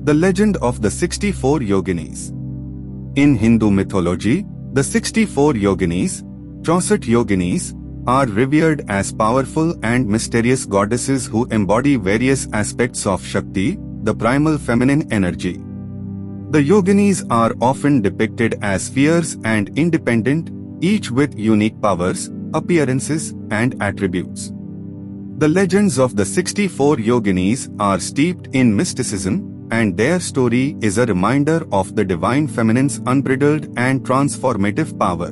The legend of the 64 Yoginis. In Hindu mythology, the 64 Yoginis, Yoginis, are revered as powerful and mysterious goddesses who embody various aspects of Shakti, the primal feminine energy. The Yoginis are often depicted as fierce and independent, each with unique powers, appearances, and attributes. The legends of the 64 Yoginis are steeped in mysticism, and their story is a reminder of the divine feminine's unbridled and transformative power.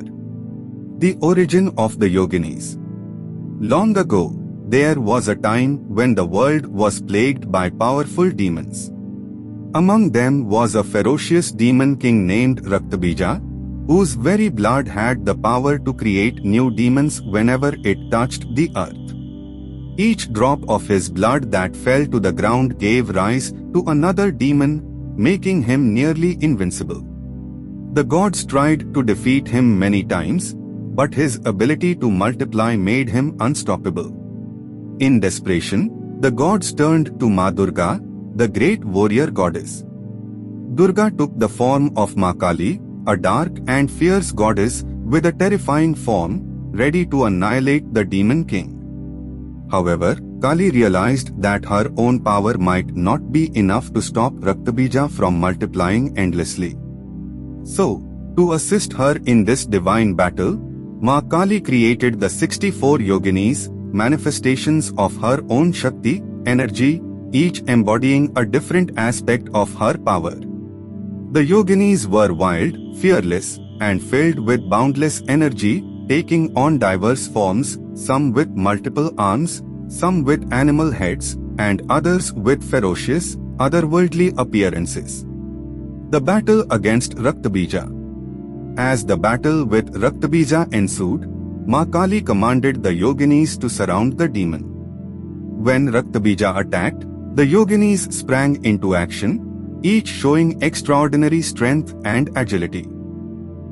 The origin of the Yoginis. Long ago, there was a time when the world was plagued by powerful demons. Among them was a ferocious demon king named Raktabija, whose very blood had the power to create new demons whenever it touched the earth. Each drop of his blood that fell to the ground gave rise to another demon, making him nearly invincible. The gods tried to defeat him many times, but his ability to multiply made him unstoppable. In desperation, the gods turned to Ma Durga, the great warrior goddess. Durga took the form of Ma Kali, a dark and fierce goddess with a terrifying form, ready to annihilate the demon king. However, Kali realized that her own power might not be enough to stop Raktabija from multiplying endlessly. So, to assist her in this divine battle, Ma Kali created the 64 Yoginis, manifestations of her own Shakti, energy, each embodying a different aspect of her power. The Yoginis were wild, fearless, and filled with boundless energy, taking on diverse forms, some with multiple arms, some with animal heads, and others with ferocious, otherworldly appearances. The battle against Raktabija. As the battle with Raktabija ensued, Ma Kali commanded the Yoginis to surround the demon. When Raktabija attacked, the Yoginis sprang into action, each showing extraordinary strength and agility.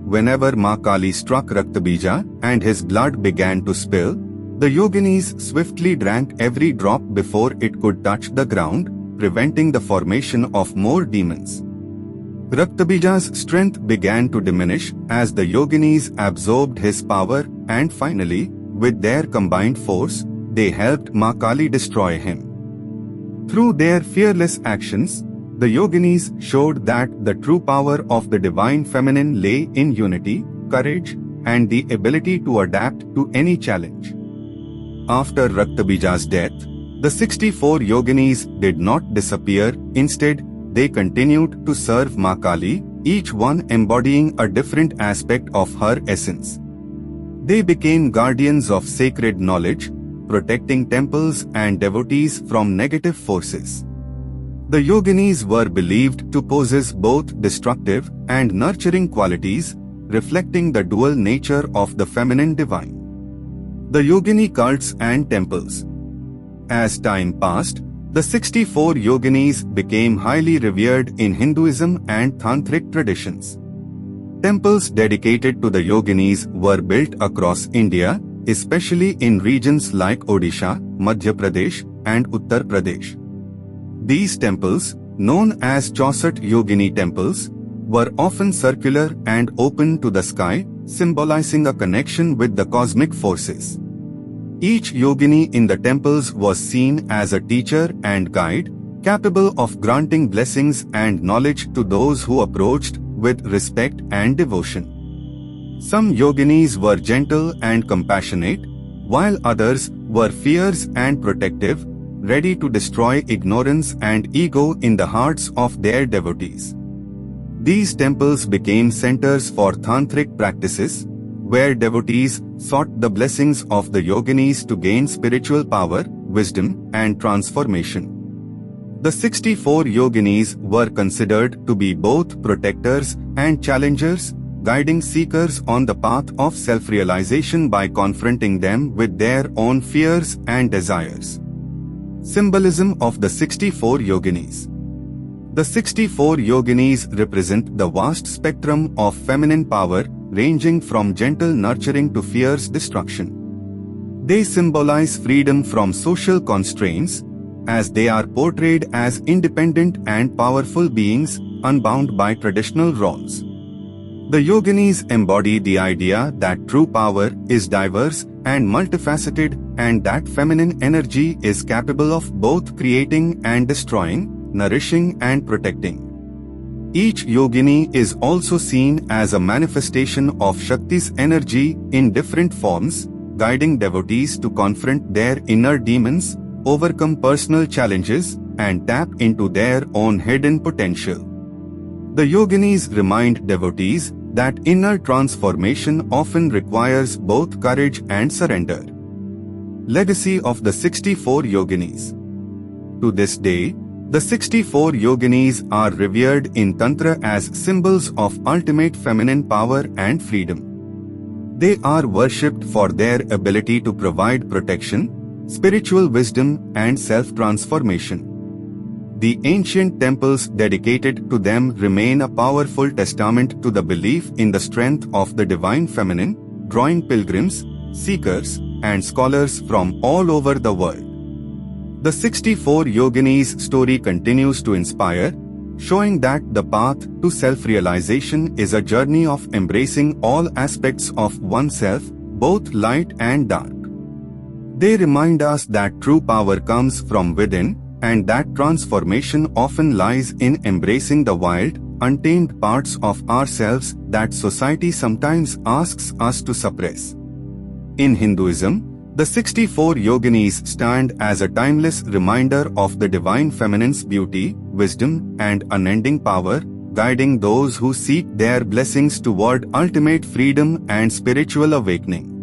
Whenever Ma Kali struck Raktabija and his blood began to spill, the Yoginis swiftly drank every drop before it could touch the ground, preventing the formation of more demons. Raktabija's strength began to diminish as the Yoginis absorbed his power, and finally, with their combined force, they helped Ma Kali destroy him. Through their fearless actions, the Yoginis showed that the true power of the divine feminine lay in unity, courage, and the ability to adapt to any challenge. After Raktabija's death, the 64 Yoginis did not disappear. Instead, they continued to serve Ma Kali, each one embodying a different aspect of her essence. They became guardians of sacred knowledge, protecting temples and devotees from negative forces. The Yoginis were believed to possess both destructive and nurturing qualities, reflecting the dual nature of the feminine divine. The Yogini cults and temples. As time passed, the 64 Yoginis became highly revered in Hinduism and Tantric traditions. Temples dedicated to the Yoginis were built across India, especially in regions like Odisha, Madhya Pradesh, and Uttar Pradesh. These temples, known as 64 Yogini temples, were often circular and open to the sky, symbolizing a connection with the cosmic forces. Each Yogini in the temples was seen as a teacher and guide, capable of granting blessings and knowledge to those who approached with respect and devotion. Some Yoginis were gentle and compassionate, while others were fierce and protective, ready to destroy ignorance and ego in the hearts of their devotees. These temples became centers for tantric practices, where devotees sought the blessings of the Yoginis to gain spiritual power, wisdom, and transformation. The 64 Yoginis were considered to be both protectors and challengers, guiding seekers on the path of self-realization by confronting them with their own fears and desires. Symbolism of the 64 Yoginis. The 64 Yoginis represent the vast spectrum of feminine power, ranging from gentle nurturing to fierce destruction. They symbolize freedom from social constraints, as they are portrayed as independent and powerful beings, unbound by traditional roles. The Yoginis embody the idea that true power is diverse and multifaceted, and that feminine energy is capable of both creating and destroying, nourishing and protecting. Each Yogini is also seen as a manifestation of Shakti's energy in different forms, guiding devotees to confront their inner demons, overcome personal challenges, and tap into their own hidden potential. The Yoginis remind devotees that inner transformation often requires both courage and surrender. Legacy of the 64 Yoginis. To this day, the 64 Yoginis are revered in Tantra as symbols of ultimate feminine power and freedom. They are worshipped for their ability to provide protection, spiritual wisdom, and self-transformation. The ancient temples dedicated to them remain a powerful testament to the belief in the strength of the divine feminine, drawing pilgrims, seekers, and scholars from all over the world. The 64 Yoginis' story continues to inspire, showing that the path to self-realization is a journey of embracing all aspects of oneself, both light and dark. They remind us that true power comes from within, and that transformation often lies in embracing the wild, untamed parts of ourselves that society sometimes asks us to suppress. In Hinduism, the 64 Yoginis stand as a timeless reminder of the divine feminine's beauty, wisdom, and unending power, guiding those who seek their blessings toward ultimate freedom and spiritual awakening.